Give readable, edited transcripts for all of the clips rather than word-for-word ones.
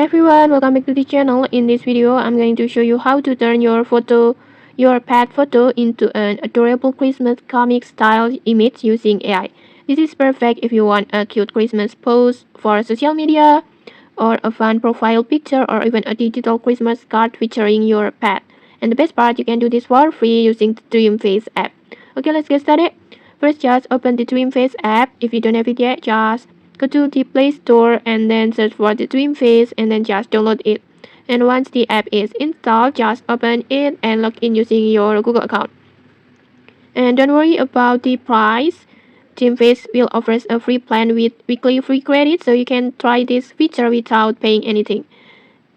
everyone, welcome back to the channel. In this video, I'm going to show you how to turn your pet photo into an adorable Christmas comic style image using AI. This is perfect if you want a cute Christmas pose for social media, or a fun profile picture, or even a digital Christmas card featuring your pet. And the best part, you can do this for free using the Dreamface app. Okay, let's get started. First, just open the Dreamface app. If you don't have it yet, just go to the Play Store and then search for the Dreamface and then just download it. And once the app is installed, just open it and log in using your Google account. And don't worry about the price. Dreamface will offer a free plan with weekly free credit, so you can try this feature without paying anything.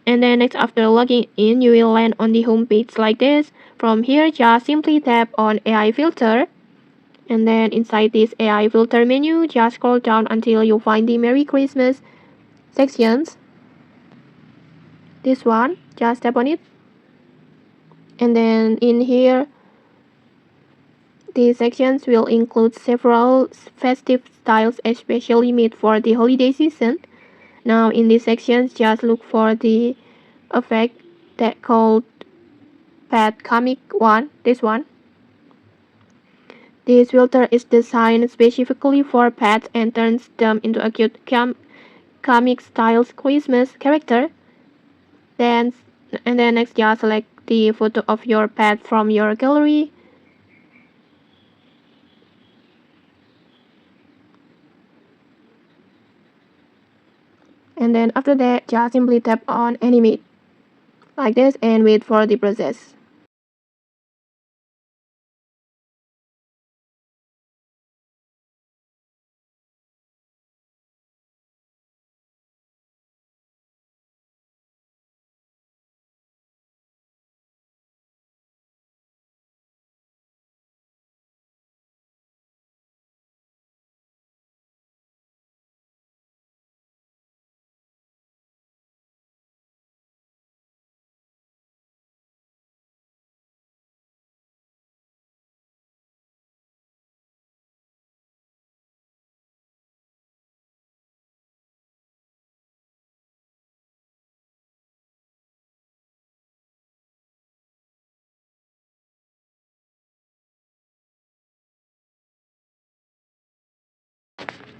And then next, after logging in, you will land on the home page like this. From here, just simply tap on AI filter. And then inside this AI filter menu, just scroll down until you find the Merry Christmas sections. This one, just tap on it. And then in here, these sections will include several festive styles especially made for the holiday season. Now in these sections, just look for the effect that called Pet Comic one, this one. This filter is designed specifically for pets and turns them into a cute comic style Christmas character. Then next, just select the photo of your pet from your gallery. And then after that, just simply tap on animate like this and wait for the process.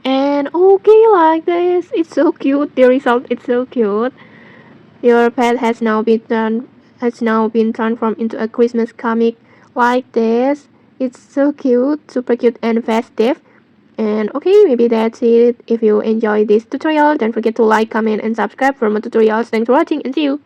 And okay, like this, it's so cute. The result is so cute. Your pet has now been transformed into a Christmas comic like this. It's so cute, super cute and festive. And okay, maybe that's it. If you enjoyed this tutorial, don't forget to like, comment, and subscribe for more tutorials. Thanks for watching and see you.